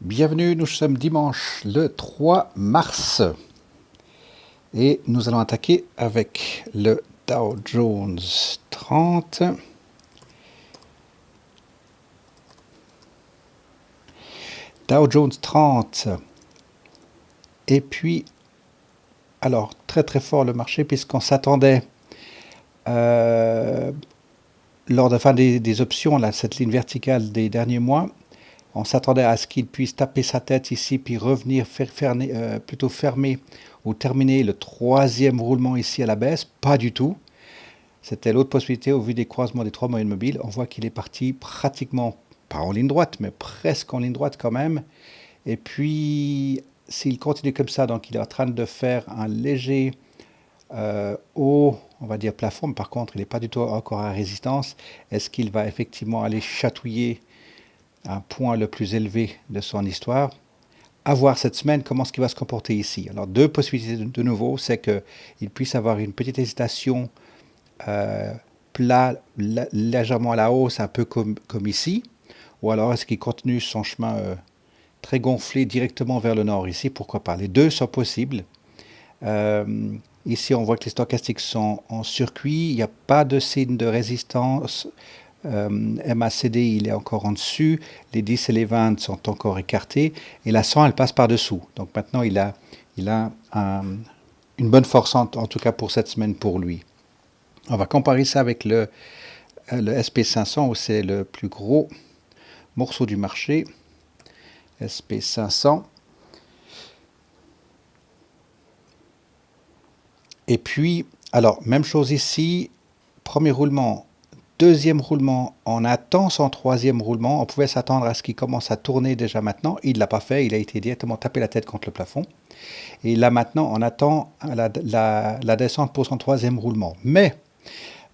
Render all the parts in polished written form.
Bienvenue, nous sommes dimanche le 3 mars et nous allons attaquer avec le Dow Jones 30. Dow Jones 30. Et puis, alors très très fort le marché puisqu'on s'attendait lors de la fin des options, là, cette ligne verticale des derniers mois, on s'attendait à ce qu'il puisse taper sa tête ici, puis revenir plutôt fermer ou terminer le troisième roulement ici à la baisse. Pas du tout. C'était l'autre possibilité au vu des croisements des trois moyennes mobiles. On voit qu'il est parti pratiquement, pas en ligne droite, mais presque en ligne droite quand même. Et puis, s'il continue comme ça, donc il est en train de faire un léger haut, on va dire plafond, mais par contre, il n'est pas du tout encore à résistance. Est-ce qu'il va effectivement aller chatouiller un point le plus élevé de son histoire? À voir cette semaine comment ce qui va se comporter ici. Alors, deux possibilités de nouveau, c'est qu'il puisse avoir une petite hésitation plat, légèrement à la hausse, un peu comme ici, ou alors est-ce qu'il continue son chemin très gonflé directement vers le nord ici? Pourquoi pas? Les deux sont possibles. Ici, on voit que les stochastiques sont en circuit, il n'y a pas de signe de résistance. MACD, il est encore en dessus, les 10 et les 20 sont encore écartés, et la 100, elle passe par-dessous. Donc maintenant, il a une bonne force, en tout cas pour cette semaine pour lui. On va comparer ça avec le SP500, où c'est le plus gros morceau du marché. SP500. Et puis, alors, même chose ici, premier roulement, deuxième roulement, on attend son troisième roulement, on pouvait s'attendre à ce qu'il commence à tourner déjà maintenant, il ne l'a pas fait, il a été directement tapé la tête contre le plafond. Et là maintenant, on attend la descente pour son troisième roulement. Mais,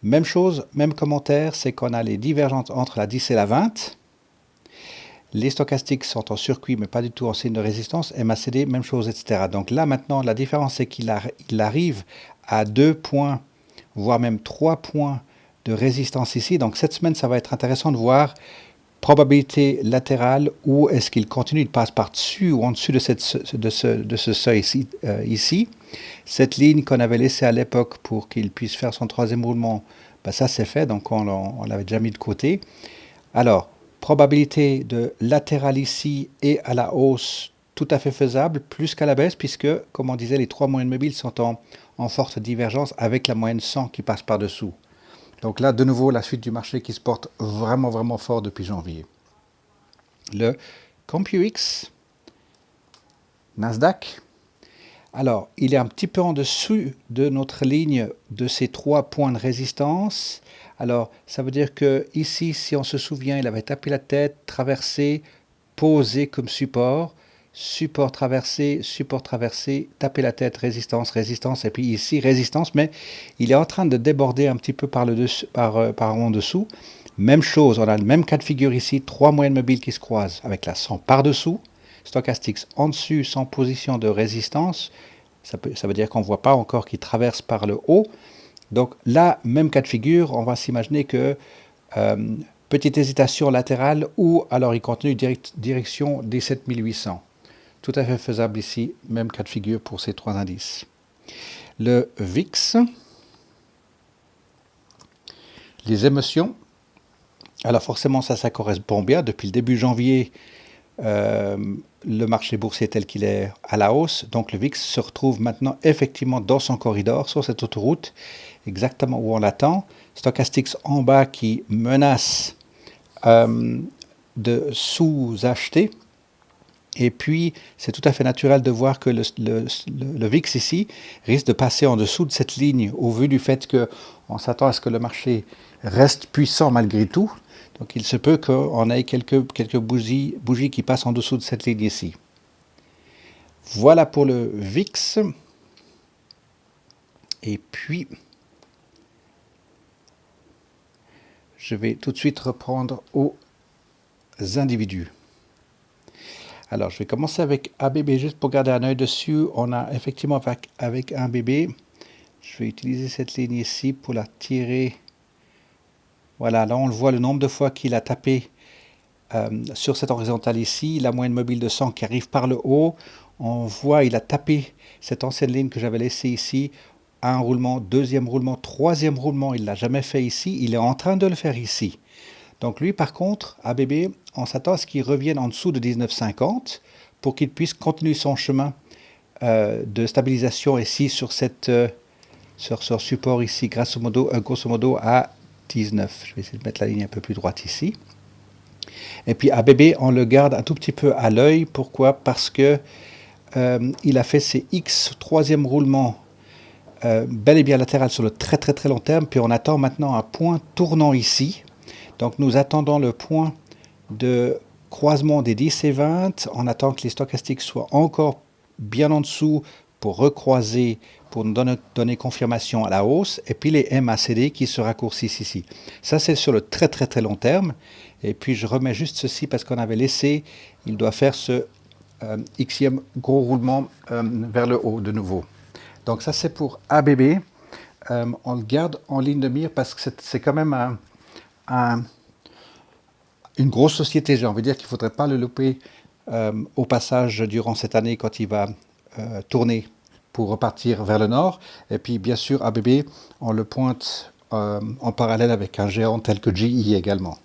même chose, même commentaire, c'est qu'on a les divergences entre la 10 et la 20. Les stochastiques sont en circuit, mais pas du tout en signe de résistance. MACD, même chose, etc. Donc là, maintenant, la différence, c'est qu'il arrive à 2 points, voire même 3 points de résistance ici. Donc cette semaine, ça va être intéressant de voir probabilité latérale, ou est-ce qu'il continue, il passe par-dessus ou en dessous de ce seuil ici. Cette ligne qu'on avait laissée à l'époque pour qu'il puisse faire son troisième roulement, ben ça c'est fait, donc on l'avait déjà mis de côté. Alors, probabilité de latéral ici et à la hausse, tout à fait faisable, plus qu'à la baisse, puisque, comme on disait, les trois moyennes mobiles sont en forte divergence avec la moyenne 100 qui passe par-dessous. Donc là, de nouveau, la suite du marché qui se porte vraiment, vraiment fort depuis janvier. Le CompuX, Nasdaq. Alors, il est un petit peu en dessous de notre ligne de ces 3 points de résistance. Alors, ça veut dire que ici, si on se souvient, il avait tapé la tête, traversé, posé comme support, support traversé, taper la tête, résistance, résistance, et puis ici, résistance, mais il est en train de déborder un petit peu par en dessous. Même chose, on a le même cas de figure ici, 3 moyennes mobiles qui se croisent avec la 100 par-dessous, stochastiques en dessus, sans position de résistance. Ça veut dire qu'on ne voit pas encore qu'il traverse par le haut. Donc là, même cas de figure, on va s'imaginer que petite hésitation latérale, ou alors il continue direction des 7800. Tout à fait faisable ici, même cas de figure pour ces trois indices. Le VIX, les émotions. Alors forcément, ça correspond bien. Depuis le début janvier, le marché boursier tel qu'il est à la hausse. Donc le VIX se retrouve maintenant effectivement dans son corridor, sur cette autoroute, exactement où on l'attend. Stochastics en bas qui menace de sous-acheter. Et puis, c'est tout à fait naturel de voir que le VIX ici risque de passer en dessous de cette ligne, au vu du fait qu'on s'attend à ce que le marché reste puissant malgré tout. Donc il se peut qu'on ait quelques bougies qui passent en dessous de cette ligne ici. Voilà pour le VIX. Et puis, je vais tout de suite reprendre aux individus. Alors, je vais commencer avec ABB juste pour garder un œil dessus. On a effectivement avec un ABB, je vais utiliser cette ligne ici pour la tirer. Voilà, là on le voit le nombre de fois qu'il a tapé sur cette horizontale ici, la moyenne mobile de 100 qui arrive par le haut. On voit, il a tapé cette ancienne ligne que j'avais laissée ici. Un roulement, deuxième roulement, troisième roulement, il ne l'a jamais fait ici. Il est en train de le faire ici. Donc lui, par contre, ABB, on s'attend à ce qu'il revienne en dessous de 19,50 pour qu'il puisse continuer son chemin de stabilisation ici sur sur ce support ici, grosso modo à 19. Je vais essayer de mettre la ligne un peu plus droite ici. Et puis ABB, on le garde un tout petit peu à l'œil. Pourquoi? Parce que il a fait ses X troisième roulement bel et bien latéral sur le très très très long terme. Puis on attend maintenant un point tournant ici. Donc nous attendons le point de croisement des 10 et 20. On attend que les stochastiques soient encore bien en dessous pour recroiser, pour nous donner confirmation à la hausse. Et puis les MACD qui se raccourcissent ici. Ça c'est sur le très très très long terme. Et puis je remets juste ceci parce qu'on avait laissé, il doit faire ce xème gros roulement vers le haut de nouveau. Donc ça c'est pour ABB. On le garde en ligne de mire parce que c'est quand même une grosse société. J'ai envie de dire qu'il ne faudrait pas le louper au passage durant cette année quand il va tourner pour repartir vers le nord. Et puis bien sûr ABB, on le pointe en parallèle avec un géant tel que GE également.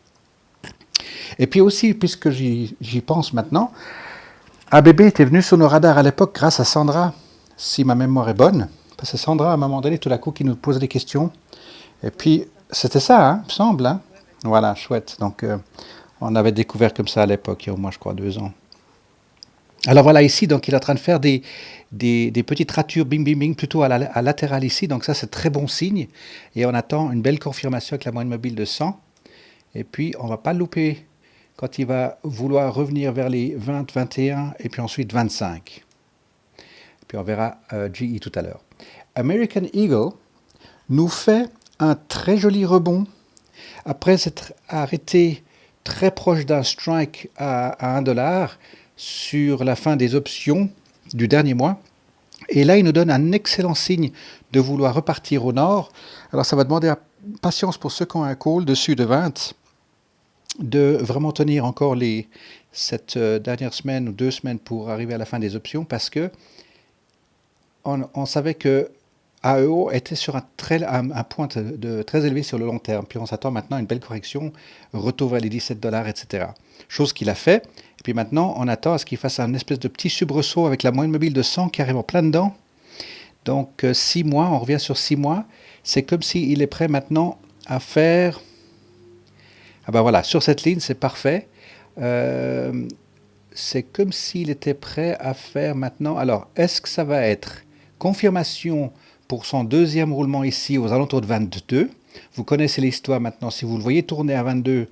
Et puis aussi, puisque j'y pense maintenant, ABB était venu sur nos radars à l'époque grâce à Sandra, si ma mémoire est bonne. Parce que Sandra, à un moment donné, tout à coup, qui nous posait des questions. Et puis, c'était ça, hein, me semble. Hein. Voilà, chouette. Donc, on avait découvert comme ça à l'époque, il y a au moins, je crois, 2 ans. Alors voilà, ici, donc, il est en train de faire des petites ratures, bing, bing, bing, plutôt à latéral ici. Donc ça, c'est très bon signe. Et on attend une belle confirmation avec la moyenne mobile de 100. Et puis, on ne va pas le louper quand il va vouloir revenir vers les 20, 21 et puis ensuite 25. Puis on verra GE tout à l'heure. American Eagle nous fait un très joli rebond après s'être arrêté très proche d'un strike à $1 sur la fin des options du dernier mois. Et là, il nous donne un excellent signe de vouloir repartir au nord. Alors ça va demander patience pour ceux qui ont un call dessus de 20 de vraiment tenir encore cette dernière semaine ou 2 semaines pour arriver à la fin des options parce que on savait que AEO était sur un point très élevé sur le long terme. Puis on s'attend maintenant à une belle correction, retour vers les $17, etc. Chose qu'il a fait. Et puis maintenant, on attend à ce qu'il fasse un espèce de petit soubresaut avec la moyenne mobile de 100 qui arrive en plein dedans. Donc 6 mois, on revient sur 6 mois. C'est comme s'il est prêt maintenant à faire... Ah ben voilà, sur cette ligne, c'est parfait. C'est comme s'il était prêt à faire maintenant... Alors, est-ce que ça va être confirmation pour son deuxième roulement ici aux alentours de 22? Vous connaissez l'histoire maintenant. Si vous le voyez tourner à 22,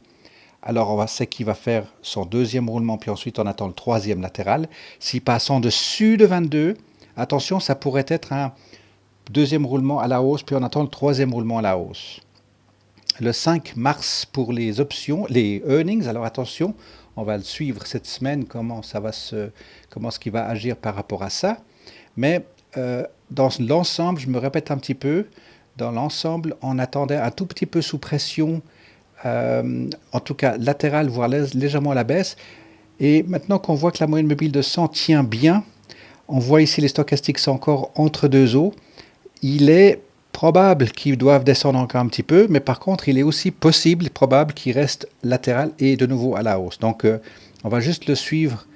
alors on sait qu'il va faire son deuxième roulement, puis ensuite on attend le troisième latéral. S'il passe en dessus de 22, attention, ça pourrait être un deuxième roulement à la hausse, puis on attend le troisième roulement à la hausse. Le 5 mars pour les options, les earnings. Alors attention, on va le suivre cette semaine, comment ce qui va agir par rapport à ça. Mais dans l'ensemble, je me répète un petit peu, dans l'ensemble, on attendait un tout petit peu sous pression, en tout cas latérale, voire légèrement à la baisse. Et maintenant qu'on voit que la moyenne mobile de 100 tient bien, on voit ici les stochastiques sont encore entre deux eaux. Il est probable qu'ils doivent descendre encore un petit peu, mais par contre, il est aussi possible, probable qu'il reste latéral et de nouveau à la hausse. Donc, on va juste le suivre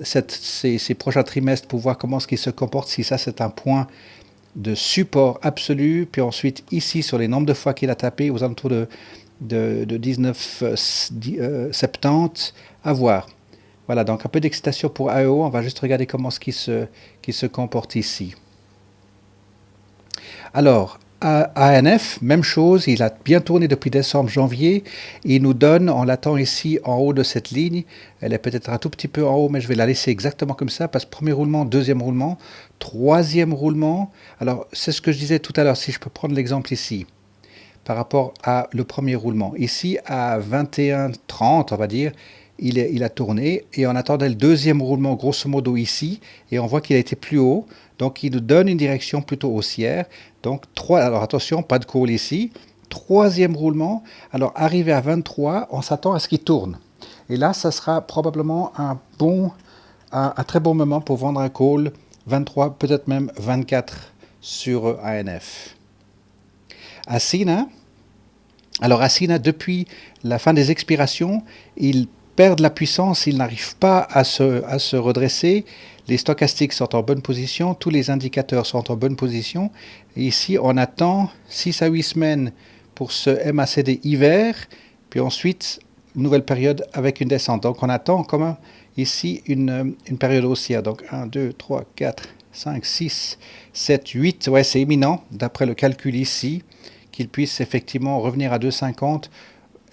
ces prochains trimestres pour voir comment ce qu'il se comporte, si ça c'est un point de support absolu, puis ensuite ici sur les nombres de fois qu'il a tapé aux alentours de 19,70 à voir. Voilà, donc un peu d'excitation pour AEO, on va juste regarder comment ce qui se comporte ici. Alors, ANF, même chose, il a bien tourné depuis décembre, janvier. Il nous donne, on l'attend ici en haut de cette ligne. Elle est peut-être un tout petit peu en haut, mais je vais la laisser exactement comme ça, parce que premier roulement, deuxième roulement, troisième roulement. Alors, c'est ce que je disais tout à l'heure, si je peux prendre l'exemple ici, par rapport à le premier roulement. Ici, à 21,30, on va dire, il a tourné, et on attendait le deuxième roulement, grosso modo ici, et on voit qu'il a été plus haut. Donc, il nous donne une direction plutôt haussière. Donc, alors attention, pas de call ici. Troisième roulement. Alors, arrivé à 23, on s'attend à ce qu'il tourne. Et là, ça sera probablement un très bon moment pour vendre un call 23, peut-être même 24 sur ANF. Asina, alors Asina, depuis la fin des expirations, ils perdent la puissance, ils n'arrivent pas à se redresser. Les stochastiques sont en bonne position, tous les indicateurs sont en bonne position. Et ici, on attend 6 à 8 semaines pour ce MACD hiver, puis ensuite, nouvelle période avec une descente. Donc, on attend quand même ici une période haussière. Donc, 1, 2, 3, 4, 5, 6, 7, 8. Ouais, c'est imminent, d'après le calcul ici, qu'il puisse effectivement revenir à 2,50.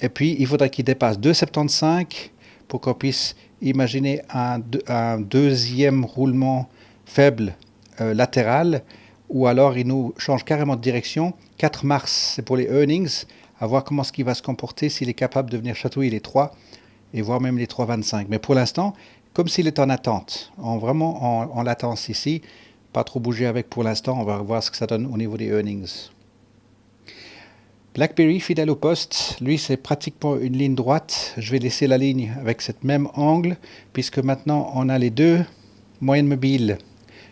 Et puis, il faudrait qu'il dépasse 2,75 pour qu'on puisse imaginer un deuxième roulement faible latéral, ou alors il nous change carrément de direction. 4 mars, c'est pour les earnings, à voir comment il va se comporter, s'il est capable de venir chatouiller les 3, et voire même les 3,25. Mais pour l'instant, comme s'il est en attente, vraiment en latence ici, pas trop bouger avec pour l'instant, on va voir ce que ça donne au niveau des earnings. BlackBerry, fidèle au poste, lui c'est pratiquement une ligne droite. Je vais laisser la ligne avec cette même angle, puisque maintenant on a les deux moyennes mobiles.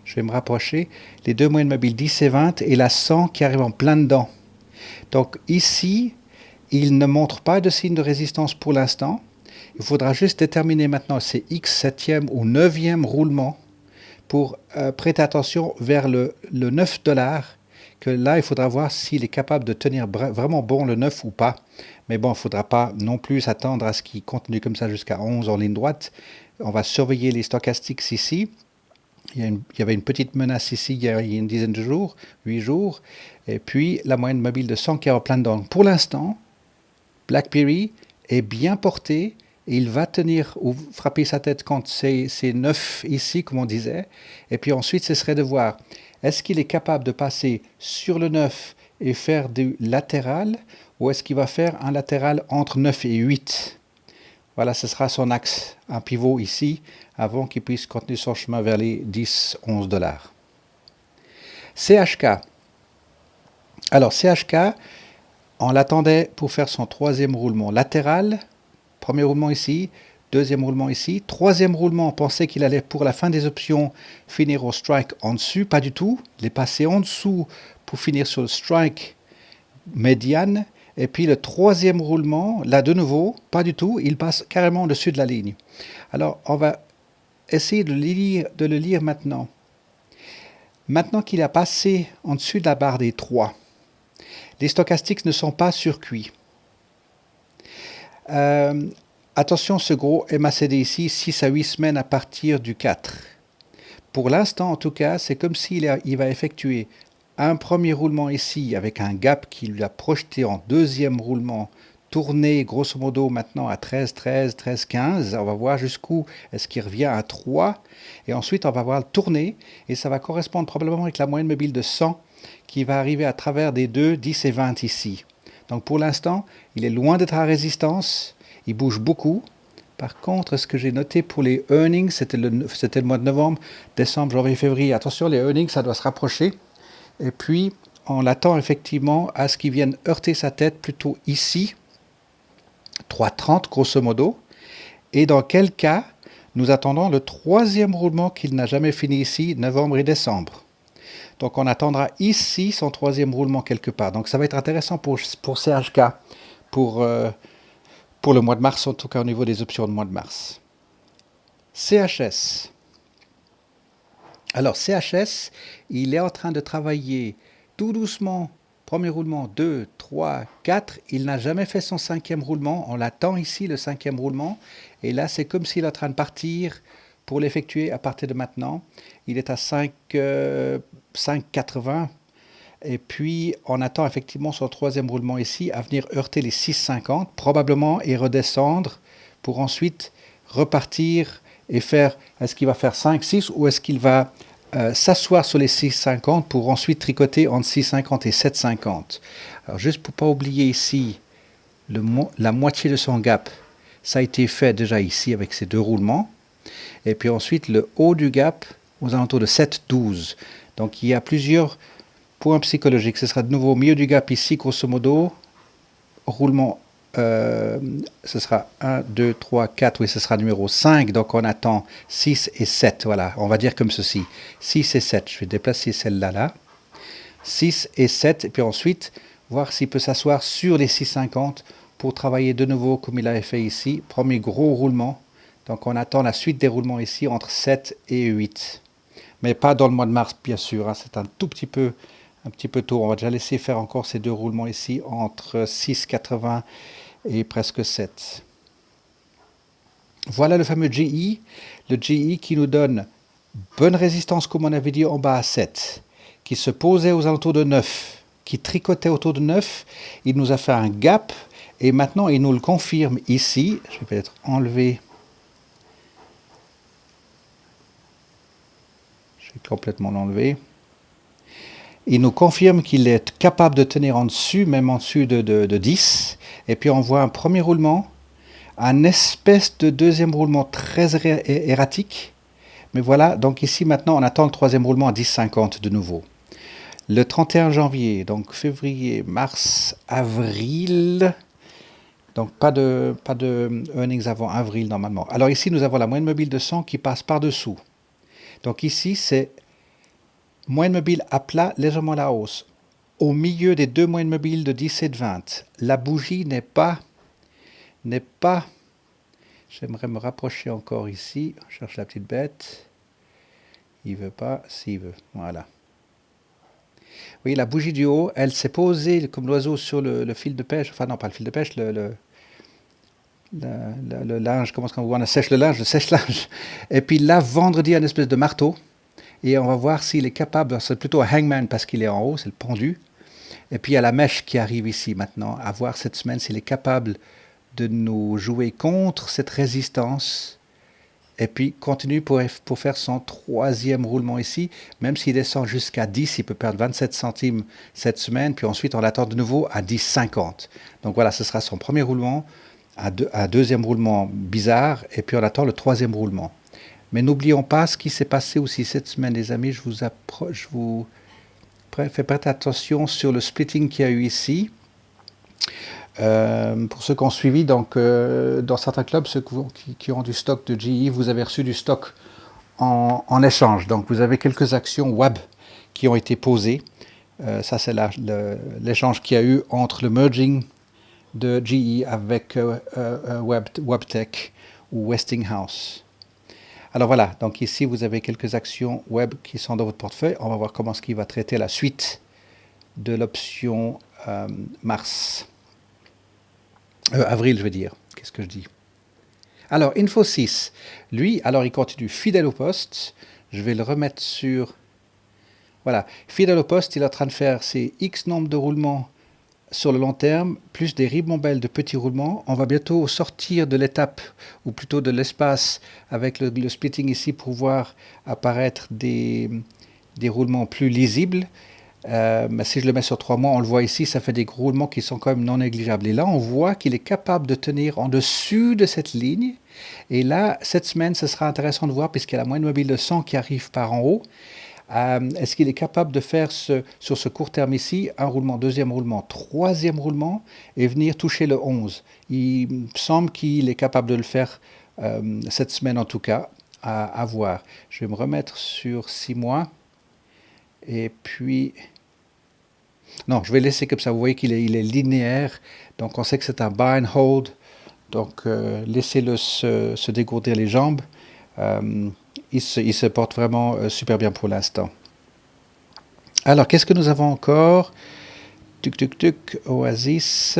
Je vais me rapprocher. Les deux moyennes mobiles 10 et 20 et la 100 qui arrive en plein dedans. Donc ici, il ne montre pas de signe de résistance pour l'instant. Il faudra juste déterminer maintenant ces X 7e ou 9e roulement pour prêter attention vers le 9 $. Que là, il faudra voir s'il est capable de tenir vraiment bon le 9 ou pas. Mais bon, il ne faudra pas non plus s'attendre à ce qu'il continue comme ça jusqu'à 11 en ligne droite. On va surveiller les stochastiques ici. Il y avait une petite menace ici il y a une dizaine de jours, 8 jours. Et puis la moyenne mobile de 100 qui est en plein dedans. Pour l'instant, BlackBerry est bien porté. Et il va tenir ou frapper sa tête contre ces 9 ici, comme on disait. Et puis ensuite, ce serait de voir, est-ce qu'il est capable de passer sur le 9 et faire du latéral, ou est-ce qu'il va faire un latéral entre 9 et 8? Voilà, ce sera son axe, un pivot ici, avant qu'il puisse continuer son chemin vers les 10, 11 $. CHK. Alors, CHK, on l'attendait pour faire son troisième roulement latéral. Premier roulement ici, deuxième roulement ici, troisième roulement, on pensait qu'il allait pour la fin des options finir au strike en dessus, pas du tout, il est passé en dessous pour finir sur le strike médiane, et puis le troisième roulement, là de nouveau, pas du tout, il passe carrément au-dessus de la ligne. Alors on va essayer de le lire maintenant. Maintenant qu'il a passé en dessus de la barre des 3, les stochastiques ne sont pas surcuits. Attention, ce gros MACD ici, 6 à 8 semaines à partir du 4. Pour l'instant, en tout cas, c'est comme s'il va effectuer un premier roulement ici avec un gap qui lui a projeté en deuxième roulement, tourné grosso modo maintenant à 13, 13, 13, 15. On va voir jusqu'où est-ce qu'il revient à 3. Et ensuite, on va voir le tourner et ça va correspondre probablement avec la moyenne mobile de 100 qui va arriver à travers des 2, 10 et 20 ici. Donc pour l'instant, il est loin d'être à résistance, il bouge beaucoup. Par contre, ce que j'ai noté pour les earnings, c'était le mois de novembre, décembre, janvier, février. Attention, les earnings, ça doit se rapprocher. Et puis, on l'attend effectivement à ce qu'il vienne heurter sa tête plutôt ici, 3,30 grosso modo. Et dans quel cas, nous attendons le troisième roulement qu'il n'a jamais fini ici, novembre et décembre. Donc on attendra ici son troisième roulement quelque part. Donc ça va être intéressant pour CHK, pour le mois de mars, en tout cas au niveau des options de mois de mars. CHS. Alors CHS, il est en train de travailler tout doucement. Premier roulement, 2, 3, 4. Il n'a jamais fait son cinquième roulement. On l'attend ici, le cinquième roulement. Et là, c'est comme s'il est en train de partir pour l'effectuer à partir de maintenant. Il est à 5,80. Et puis, on attend effectivement son troisième roulement ici à venir heurter les 6,50 probablement et redescendre pour ensuite repartir et faire, est-ce qu'il va faire 5, 6 ou est-ce qu'il va s'asseoir sur les 6,50 pour ensuite tricoter entre 6,50 et 7,50. Alors juste pour ne pas oublier ici, la moitié de son gap, ça a été fait déjà ici avec ces deux roulements. Et puis ensuite le haut du gap aux alentours de 7,12. Donc il y a plusieurs points psychologiques. Ce sera de nouveau au milieu du gap ici, grosso modo, roulement ce sera 1, 2, 3, 4, oui, ce sera numéro 5, donc on attend 6 et 7, voilà, on va dire comme ceci, 6 et 7, je vais déplacer celle-là, là, 6 et 7, et puis ensuite, voir s'il peut s'asseoir sur les 6,50 pour travailler de nouveau comme il avait fait ici, premier gros roulement, donc on attend la suite des roulements ici entre 7 et 8, mais pas dans le mois de mars, bien sûr, hein, c'est un petit peu tôt, on va déjà laisser faire encore ces deux roulements ici entre 6,80 et presque 7. Voilà le fameux GE, le GE qui nous donne bonne résistance comme on avait dit en bas à 7, qui se posait aux alentours de 9, qui tricotait autour de 9, il nous a fait un gap et maintenant il nous le confirme ici, je vais peut-être enlever, je vais complètement l'enlever, il nous confirme qu'il est capable de tenir en dessus, même en dessus de 10, et puis on voit un premier roulement, un espèce de deuxième roulement très erratique. Mais voilà, donc ici maintenant on attend le troisième roulement à 10,50 de nouveau. Le 31 janvier, donc février, mars, avril, donc pas de earnings avant avril normalement. Alors ici nous avons la moyenne mobile de 100 qui passe par-dessous. Donc ici c'est moyenne mobile à plat, légèrement à la hausse. Au milieu des deux moyennes mobiles de 10 et de 20, la bougie n'est pas, j'aimerais me rapprocher encore ici, je cherche la petite bête, il veut pas, s'il veut, voilà. Oui, la bougie du haut, elle s'est posée comme l'oiseau sur le fil de pêche, enfin non, pas le fil de pêche, le linge, comment est-ce qu'on voit, on sèche le linge, le sèche-linge. Et puis là, vendredi, un espèce de marteau, et on va voir s'il est capable, c'est plutôt un hangman parce qu'il est en haut, c'est le pendu. Et puis il y a la mèche qui arrive ici maintenant, à voir cette semaine s'il est capable de nous jouer contre cette résistance. Et puis continue pour faire son troisième roulement ici. Même s'il descend jusqu'à 10, il peut perdre 27 centimes cette semaine. Puis ensuite, on l'attend de nouveau à 10,50. Donc voilà, ce sera son premier roulement, un deuxième roulement bizarre. Et puis on attend le troisième roulement. Mais n'oublions pas ce qui s'est passé aussi cette semaine, les amis. Je vous fais prêter attention sur le splitting qu'il y a eu ici. Pour ceux qui ont suivi, donc dans certains clubs, ceux qui ont du stock de GE, vous avez reçu du stock en échange. Donc vous avez quelques actions web qui ont été posées. Ça c'est l'échange qu'il y a eu entre le merging de GE avec WebTech ou Westinghouse. Alors voilà, donc ici vous avez quelques actions web qui sont dans votre portefeuille. On va voir comment ce qui va traiter la suite de l'option mars. Avril, je veux dire. Qu'est-ce que je dis? Alors, Infosys, lui, alors il continue fidèle au poste. Je vais le remettre sur... Voilà, fidèle au poste, il est en train de faire ses X nombre de roulements sur le long terme, plus des ribambelles de petits roulements. On va bientôt sortir de l'étape, ou plutôt de l'espace, avec le splitting ici pour voir apparaître des roulements plus lisibles. Mais si je le mets sur 3 mois, on le voit ici, ça fait des roulements qui sont quand même non négligeables. Et là, on voit qu'il est capable de tenir en dessus de cette ligne. Et là, cette semaine, ce sera intéressant de voir, puisqu'il y a la moyenne mobile de 100 qui arrive par en haut. Est-ce qu'il est capable de faire sur ce court terme ici, un roulement, deuxième roulement, troisième roulement, et venir toucher le 11? Il me semble qu'il est capable de le faire cette semaine en tout cas, à voir. Je vais me remettre sur 6 mois. Et puis... Non, je vais laisser comme ça. Vous voyez qu'il est linéaire. Donc, on sait que c'est un buy and hold. Donc, laissez-le se dégourdir les jambes. Il se porte vraiment super bien pour l'instant. Alors, qu'est-ce que nous avons encore? Oasis.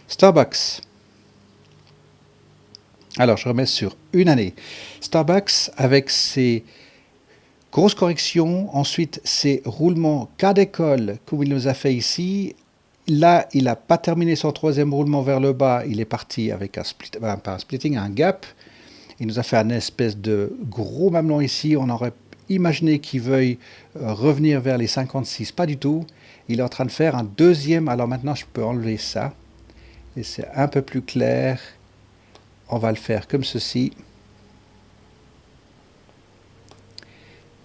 Starbucks. Alors, je remets sur une année. Starbucks, avec ses... grosse correction, ensuite ces roulements cas d'école comme il nous a fait ici. Là, il n'a pas terminé son troisième roulement vers le bas, il est parti avec pas un splitting, un gap. Il nous a fait un espèce de gros mamelon ici, on aurait imaginé qu'il veuille revenir vers les 56, pas du tout. Il est en train de faire un deuxième, alors maintenant je peux enlever ça, et c'est un peu plus clair. On va le faire comme ceci.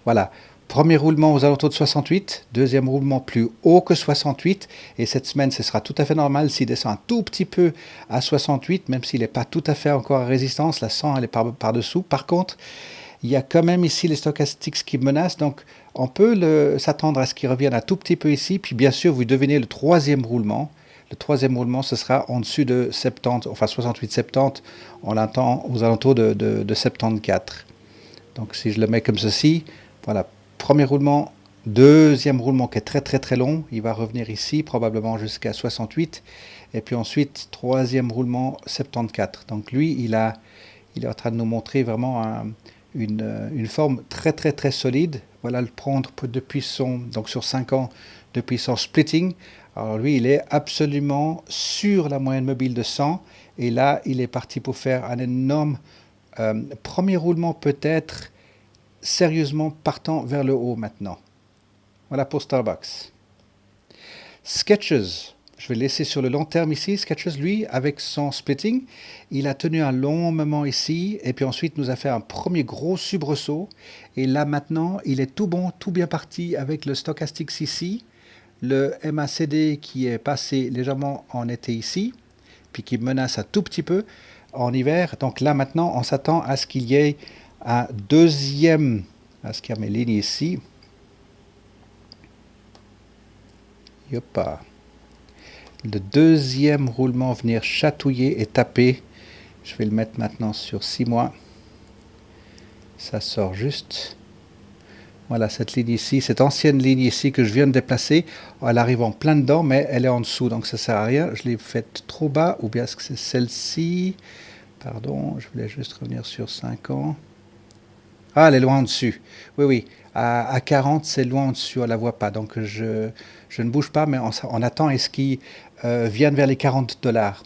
Voilà, Premier roulement aux alentours de 68, deuxième roulement plus haut que 68, et cette semaine ce sera tout à fait normal s'il descend un tout petit peu à 68, même s'il n'est pas tout à fait encore à résistance, la 100 elle est par-dessous. Par contre, il y a quand même ici les stochastiques qui menacent, donc on peut s'attendre à ce qu'il revienne un tout petit peu ici, puis bien sûr vous devinez le troisième roulement. Le troisième roulement, ce sera en dessus de 70, enfin 68-70, on l'attend aux alentours de 74. Donc si je le mets comme ceci, voilà, premier roulement, deuxième roulement qui est très très très long, il va revenir ici probablement jusqu'à 68, et puis ensuite troisième roulement 74. Donc lui, il est en train de nous montrer vraiment une forme très très très solide. Voilà le prendre depuis donc sur 5 ans, depuis son splitting. Alors lui, il est absolument sur la moyenne mobile de 100, et là, il est parti pour faire un énorme premier roulement peut-être sérieusement partant vers le haut maintenant. Voilà pour Starbucks. Skechers, je vais le laisser sur le long terme ici. Skechers, lui, avec son splitting, il a tenu un long moment ici, et puis ensuite nous a fait un premier gros soubresaut. Et là maintenant, il est tout bon, tout bien parti avec le Stochastics ici, le MACD qui est passé légèrement en été ici, puis qui menace un tout petit peu en hiver. Donc là maintenant, on s'attend à ce qu'il y ait un deuxième, est-ce qu'il y a mes lignes ici? Yopa. Le deuxième roulement venir chatouiller et taper. Je vais le mettre maintenant sur 6 mois. Ça sort juste. Voilà cette ligne ici, cette ancienne ligne ici que je viens de déplacer. Elle arrive en plein dedans, mais elle est en dessous, donc ça ne sert à rien. Je l'ai faite trop bas, ou bien est-ce que c'est celle-ci? Pardon, je voulais juste revenir sur 5 ans. Ah, elle est loin en dessus. Oui, oui. À 40, c'est loin en dessus, on ne la voit pas. Donc je ne bouge pas, mais on attend est-ce qu'il vienne vers les 40 dollars.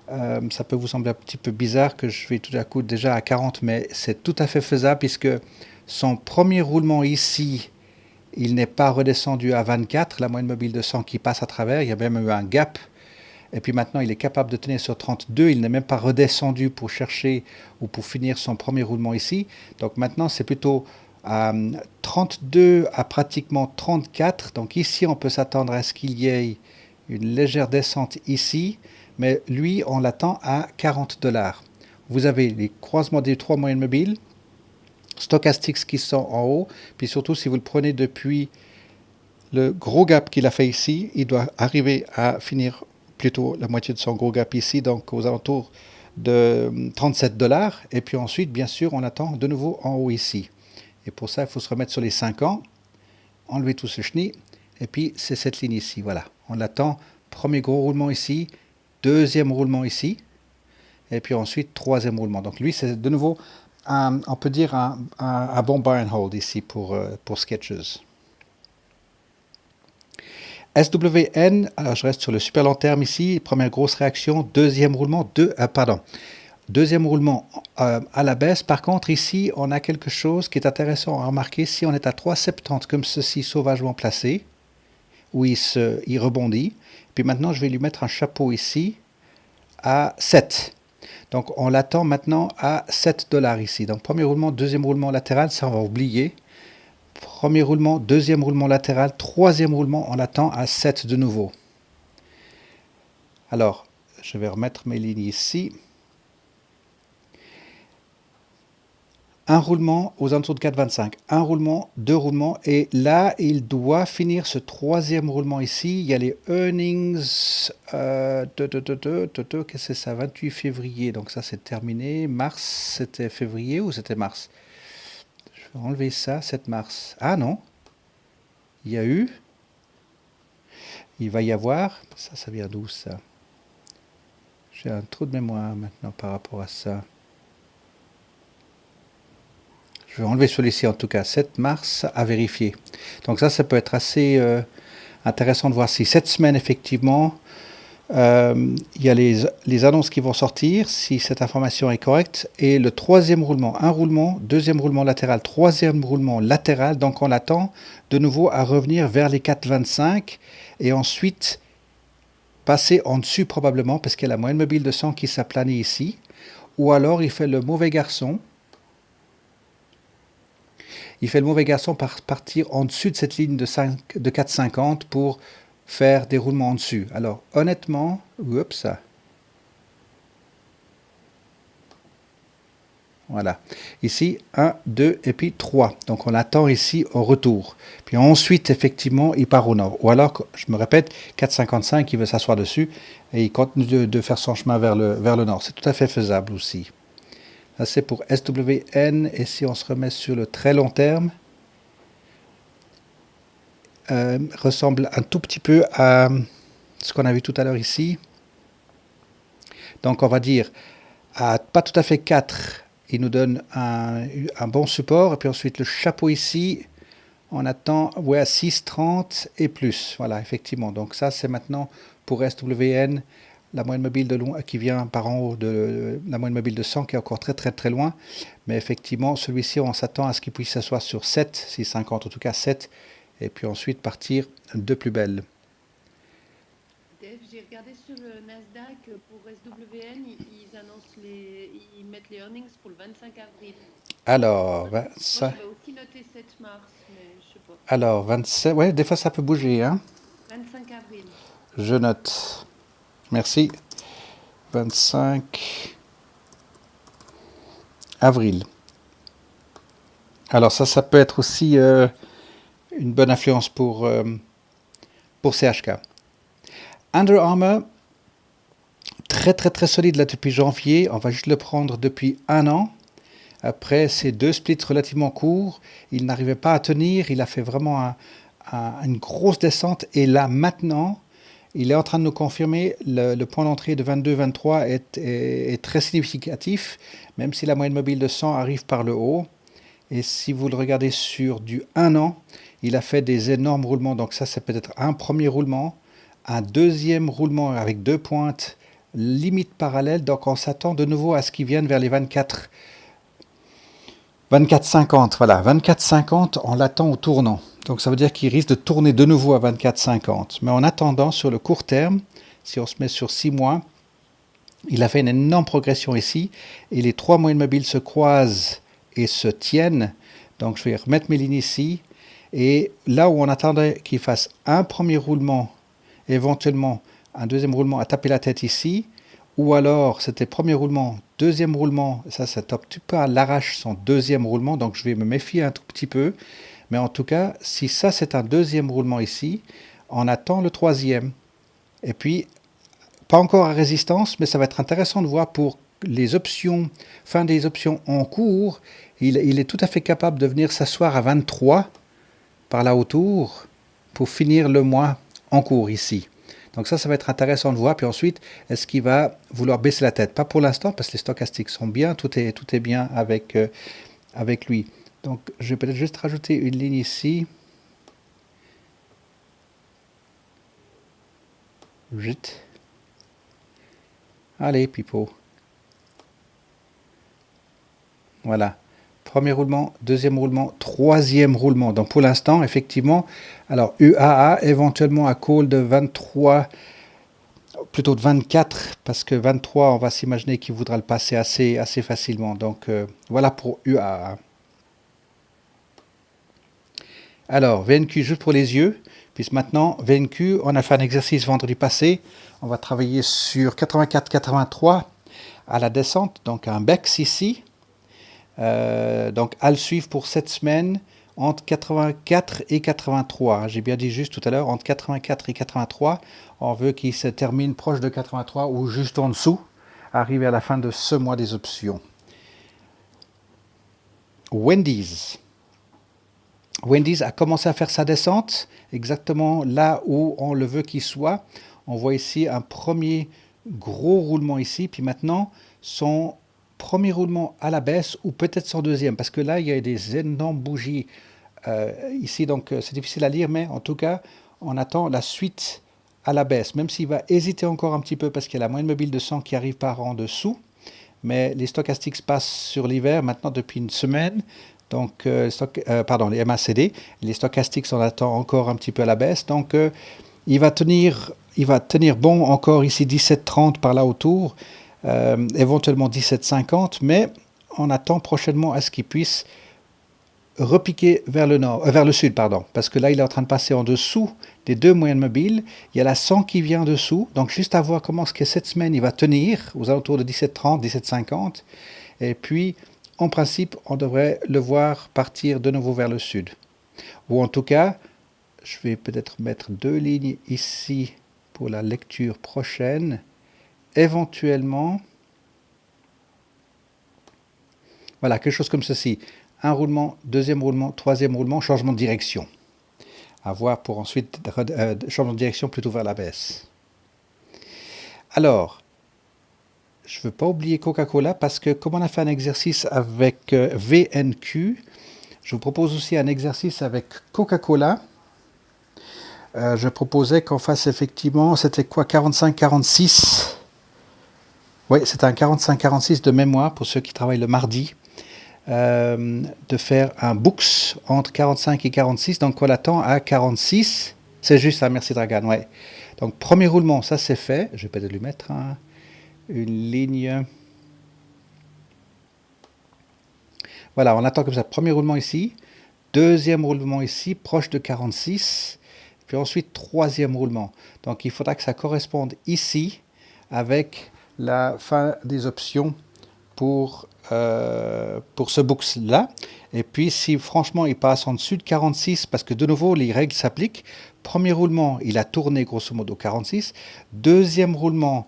Ça peut vous sembler un petit peu bizarre que je vais tout à coup déjà à 40, mais c'est tout à fait faisable puisque son premier roulement ici, il n'est pas redescendu à 24, la moyenne mobile de 100 qui passe à travers, il y a même eu un gap. Et puis maintenant, il est capable de tenir sur 32, il n'est même pas redescendu pour chercher ou pour finir son premier roulement ici. Donc maintenant, c'est plutôt 32 à pratiquement 34. Donc ici, on peut s'attendre à ce qu'il y ait une légère descente ici, mais lui, on l'attend à 40 dollars. Vous avez les croisements des trois moyennes mobiles, stochastiques qui sont en haut, puis surtout si vous le prenez depuis le gros gap qu'il a fait ici, il doit arriver à finir plutôt la moitié de son gros gap ici, donc aux alentours de 37 dollars. Et puis ensuite, bien sûr, on attend de nouveau en haut ici. Et pour ça, il faut se remettre sur les 5 ans, enlever tout ce chenille, et puis c'est cette ligne ici, voilà. On l'attend, premier gros roulement ici, deuxième roulement ici, et puis ensuite troisième roulement. Donc lui, c'est de nouveau, on peut dire, un bon buy and hold ici pour Skechers. SWN, alors je reste sur le super long terme ici, première grosse réaction, deuxième roulement, deuxième roulement à la baisse. Par contre, ici, on a quelque chose qui est intéressant à remarquer. Si on est à 3,70 comme ceci, sauvagement placé, où il rebondit, puis maintenant, je vais lui mettre un chapeau ici à 7. Donc, on l'attend maintenant à 7 dollars ici. Donc, premier roulement, deuxième roulement latéral, ça on va oublier. Premier roulement, deuxième roulement latéral, troisième roulement, on l'attend à 7 de nouveau. Alors, je vais remettre mes lignes ici. Un roulement aux alentours de 4,25. Un roulement, deux roulements. Et là, il doit finir ce troisième roulement ici. Il y a les earnings. Qu'est-ce que c'est ça? 28 février. Donc ça, c'est terminé. Mars, c'était février ou c'était mars? Je vais enlever ça, 7 mars. Ah non. Il y a eu. Il va y avoir. Ça vient d'où ça? J'ai un trou de mémoire maintenant par rapport à ça. Je vais enlever celui-ci en tout cas, 7 mars à vérifier. Donc ça peut être assez intéressant de voir si cette semaine effectivement, il y a les annonces qui vont sortir, si cette information est correcte. Et le troisième roulement, un roulement, deuxième roulement latéral, troisième roulement latéral. Donc on attend de nouveau à revenir vers les 4,25 et ensuite passer en dessus probablement parce qu'il y a la moyenne mobile de 100 qui s'aplanit ici. Ou alors il fait le mauvais garçon. il fait le mauvais garçon par partir en dessus de cette ligne de 4,50 pour faire des roulements en dessus. Alors honnêtement, oups, voilà. Ici, 1, 2 et puis 3. Donc on attend ici au retour. Puis ensuite, effectivement, il part au nord. Ou alors, je me répète, 4,55, il veut s'asseoir dessus et il continue de faire son chemin vers le nord. C'est tout à fait faisable aussi. Ça, c'est pour SWN. Et si on se remet sur le très long terme, ressemble un tout petit peu à ce qu'on a vu tout à l'heure ici. Donc on va dire, à pas tout à fait 4, il nous donne un bon support. Et puis ensuite, le chapeau ici, on attend à 6,30 et plus. Voilà, effectivement. Donc ça, c'est maintenant pour SWN, la moyenne mobile de loin, qui vient par en haut de la moyenne mobile de 100, qui est encore très très très loin. Mais effectivement, celui-ci, on s'attend à ce qu'il puisse s'asseoir sur 7, 6,50 en tout cas 7, et puis ensuite partir de plus belle. Dave, j'ai regardé sur le Nasdaq pour SWN, ils mettent les earnings pour le 25 avril. Alors, Moi, ça, j'avais aussi noté 7 mars, mais je sais pas. alors 27, ouais, des fois ça peut bouger, hein. 25 avril. Je note. Merci. 25 avril. Alors ça peut être aussi une bonne influence pour CHK. Under Armour, très très très solide là depuis janvier. On va juste le prendre depuis 1 an. Après ces 2 splits relativement courts, il n'arrivait pas à tenir. Il a fait vraiment une grosse descente. Et là maintenant, il est en train de nous confirmer le point d'entrée de 22-23 est très significatif, même si la moyenne mobile de 100 arrive par le haut. Et si vous le regardez sur du 1 an, il a fait des énormes roulements. Donc ça, c'est peut-être un premier roulement, un deuxième roulement avec 2 pointes, limite parallèle. Donc on s'attend de nouveau à ce qu'il vienne vers les 24,50. Voilà, 24,50, on l'attend au tournant. Donc ça veut dire qu'il risque de tourner de nouveau à 24,50. Mais en attendant, sur le court terme, si on se met sur 6 mois, il a fait une énorme progression ici. Et les 3 moyennes mobiles se croisent et se tiennent. Donc je vais remettre mes lignes ici. Et là où on attendait qu'il fasse un premier roulement, éventuellement un deuxième roulement à taper la tête ici, ou alors c'était premier roulement, deuxième roulement, ça top un petit peu à l'arrache son deuxième roulement, donc je vais me méfier un tout petit peu. Mais en tout cas, si ça c'est un deuxième roulement ici, on attend le troisième. Et puis, pas encore à résistance, mais ça va être intéressant de voir pour les options, fin des options en cours, il est tout à fait capable de venir s'asseoir à 23 par là autour pour finir le mois en cours ici. Donc ça va être intéressant de voir. Puis ensuite, est-ce qu'il va vouloir baisser la tête? Pas pour l'instant, parce que les stochastiques sont bien, tout est bien avec lui. Donc je vais peut-être juste rajouter une ligne ici. Vite. Allez, pipo. Voilà. Premier roulement, deuxième roulement, troisième roulement. Donc pour l'instant, effectivement, alors UAA éventuellement à call de 23, plutôt de 24, parce que 23, on va s'imaginer qu'il voudra le passer assez facilement. Donc voilà pour UAA. Alors, VNQ juste pour les yeux, puisque maintenant, VNQ, on a fait un exercice vendredi passé. On va travailler sur 84-83 à la descente, donc un BEX ici. Donc à le suivre pour cette semaine entre 84 et 83. J'ai bien dit juste tout à l'heure, entre 84 et 83. On veut qu'il se termine proche de 83 ou juste en dessous, arriver à la fin de ce mois des options. Wendy's. Wendy's a commencé à faire sa descente exactement là où on le veut qu'il soit. On voit ici un premier gros roulement ici, puis maintenant son premier roulement à la baisse ou peut-être son deuxième, parce que là il y a des énormes bougies ici, donc c'est difficile à lire, mais en tout cas on attend la suite à la baisse, même s'il va hésiter encore un petit peu parce qu'il y a la moyenne mobile de 100 qui arrive par en dessous, mais les stochastiques passent sur l'hiver maintenant depuis une semaine. Donc, les MACD, les stochastiques, on attend encore un petit peu à la baisse. Donc, il va tenir bon encore ici 17,30 par là autour, éventuellement 17,50, mais on attend prochainement à ce qu'il puisse repiquer vers le nord, vers le sud, pardon, parce que là, il est en train de passer en dessous des deux moyennes mobiles. Il y a la 100 qui vient en dessous, donc juste à voir comment ce que cette semaine il va tenir, aux alentours de 17,30, 17,50. Et puis, en principe, on devrait le voir partir de nouveau vers le sud. Ou en tout cas, je vais peut-être mettre 2 lignes ici pour la lecture prochaine. Éventuellement, voilà, quelque chose comme ceci. Un roulement, deuxième roulement, troisième roulement, changement de direction. À voir pour ensuite changement de direction plutôt vers la baisse. Alors, je ne veux pas oublier Coca-Cola parce que comme on a fait un exercice avec VNQ, je vous propose aussi un exercice avec Coca-Cola. Je proposais qu'on fasse effectivement, c'était quoi, 45-46. Oui, c'est un 45-46 de mémoire pour ceux qui travaillent le mardi. De faire un books entre 45 et 46, donc on l'attend à 46. C'est juste ça, merci Dragan, ouais. Donc premier roulement, ça c'est fait. Je vais peut-être lui mettre une ligne. Voilà, on attend comme ça, premier roulement ici, deuxième roulement ici, proche de 46, puis ensuite troisième roulement. Donc il faudra que ça corresponde ici avec la fin des options pour ce books-là. Et puis, si franchement, il passe en dessus de 46, parce que de nouveau, les règles s'appliquent. Premier roulement, il a tourné grosso modo 46. Deuxième roulement,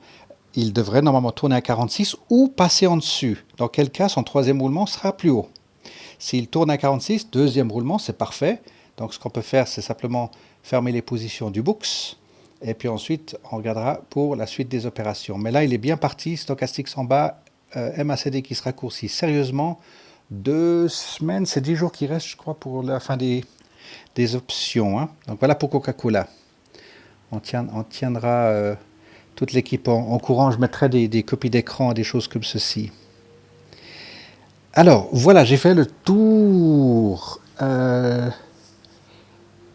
il devrait normalement tourner à 46 ou passer en dessus. Dans quel cas, son troisième roulement sera plus haut. S'il tourne à 46, deuxième roulement, c'est parfait. Donc, ce qu'on peut faire, c'est simplement fermer les positions du books. Et puis ensuite, on regardera pour la suite des opérations. Mais là, il est bien parti. Stochastique en bas. MACD qui se raccourcit sérieusement. 2 semaines, c'est 10 jours qui restent, je crois, pour la fin des options. Hein. Donc voilà pour Coca-Cola. On tiendra toute l'équipe en courant. Je mettrai des copies d'écran, des choses comme ceci. Alors, voilà, j'ai fait le tour.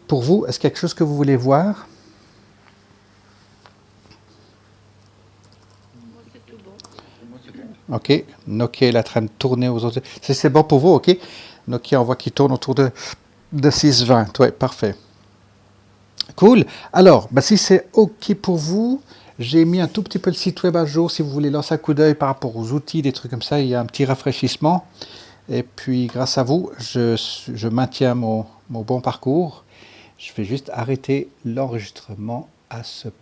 Pour vous, est-ce qu'il y a quelque chose que vous voulez voir? Moi, c'est tout bon. Ok, Nokia est en train de tourner aux autres. C'est bon pour vous, ok? Nokia, on voit qu'il tourne autour de 6,20. Ouais, parfait. Cool. Alors, si c'est ok pour vous, j'ai mis un tout petit peu le site web à jour. Si vous voulez lancer un coup d'œil par rapport aux outils, des trucs comme ça, il y a un petit rafraîchissement. Et puis, grâce à vous, je maintiens mon bon parcours. Je vais juste arrêter l'enregistrement à ce point.